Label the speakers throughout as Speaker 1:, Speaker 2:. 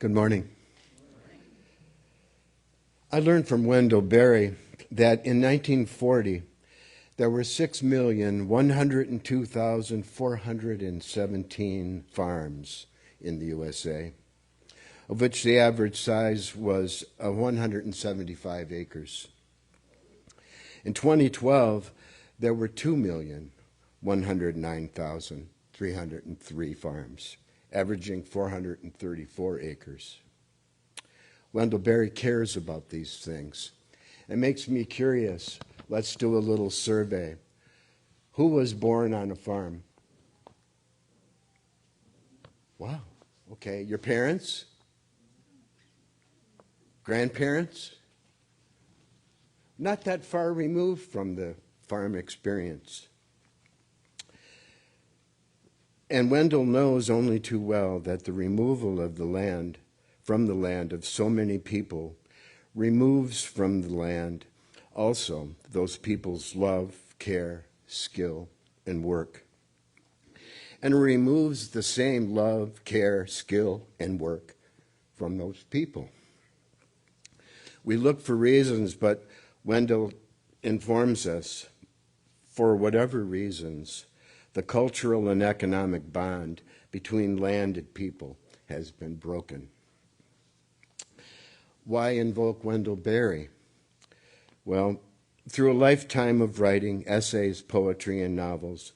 Speaker 1: Good morning. I learned from Wendell Berry that in 1940 there were 6,102,417 farms in the USA, of which the average size was 175 acres. In 2012, there were 2,109,303 farms, averaging 434 acres. Wendell Berry cares about these things. It makes me curious. Let's do a little survey. Who was born on a farm? Wow. Okay. Your parents? Grandparents? Not that far removed from the farm experience. And Wendell knows only too well that the removal of the land from the land of so many people removes from the land also those people's love, care, skill, and work. And removes the same love, care, skill, and work from those people. We look for reasons, but Wendell informs us, for whatever reasons, the cultural and economic bond between land and people has been broken. Why invoke Wendell Berry? Well, through a lifetime of writing essays, poetry, and novels,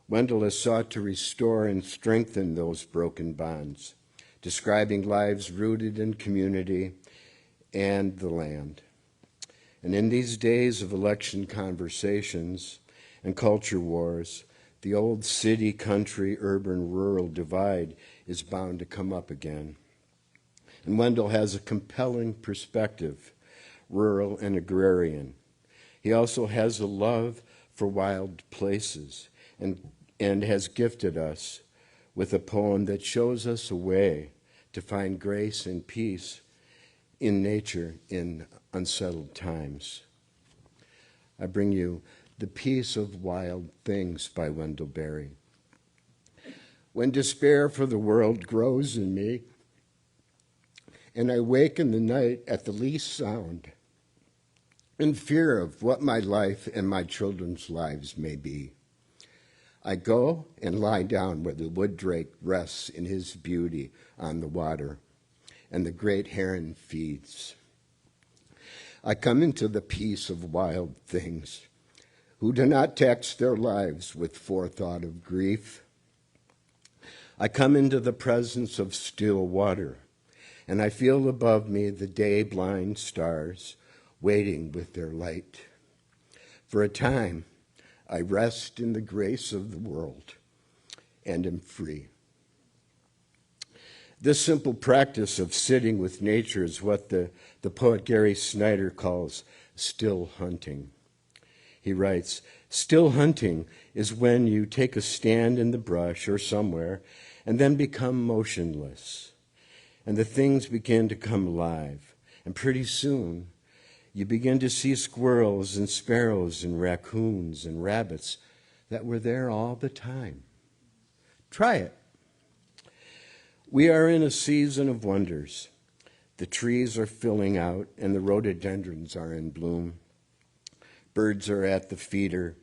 Speaker 1: Wendell has sought to restore and strengthen those broken bonds, describing lives rooted in community and the land. And in these days of election conversations and culture wars, the old city, country, urban, rural divide is bound to come up again. And Wendell has a compelling perspective, rural and agrarian. He also has a love for wild places and has gifted us with a poem that shows us a way to find grace and peace in nature in unsettled times. I bring you The Peace of Wild Things by Wendell Berry. When despair for the world grows in me, and I wake in the night at the least sound, in fear of what my life and my children's lives may be, I go and lie down where the wood drake rests in his beauty on the water, and the great heron feeds. I come into the peace of wild things, who do not tax their lives with forethought of grief. I come into the presence of still water, and I feel above me the day-blind stars waiting with their light. For a time, I rest in the grace of the world and am free. This simple practice of sitting with nature is what the poet Gary Snyder calls still hunting. He writes, "Still hunting is when you take a stand in the brush or somewhere and then become motionless. And the things begin to come alive. And pretty soon, you begin to see squirrels and sparrows and raccoons and rabbits that were there all the time. Try it." We are in a season of wonders. The trees are filling out and the rhododendrons are in bloom. Birds are at the feeder.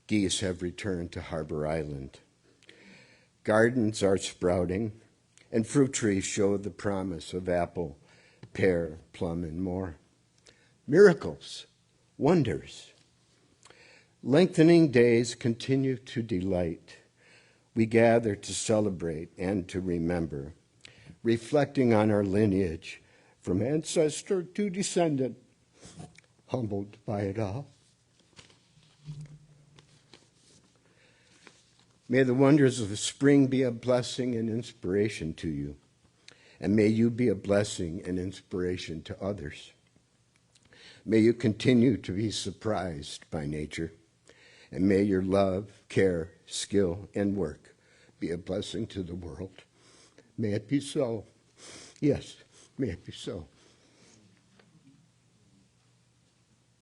Speaker 1: Geese have returned to Harbor Island. Gardens are sprouting, and fruit trees show the promise of apple, pear, plum, and more. Miracles, wonders. Lengthening days continue to delight. We gather to celebrate and to remember, reflecting on our lineage from ancestor to descendant, humbled by it all. May the wonders of spring be a blessing and inspiration to you, and may you be a blessing and inspiration to others. May you continue to be surprised by nature, and may your love, care, skill, and work be a blessing to the world. May it be so. Yes, may it be so.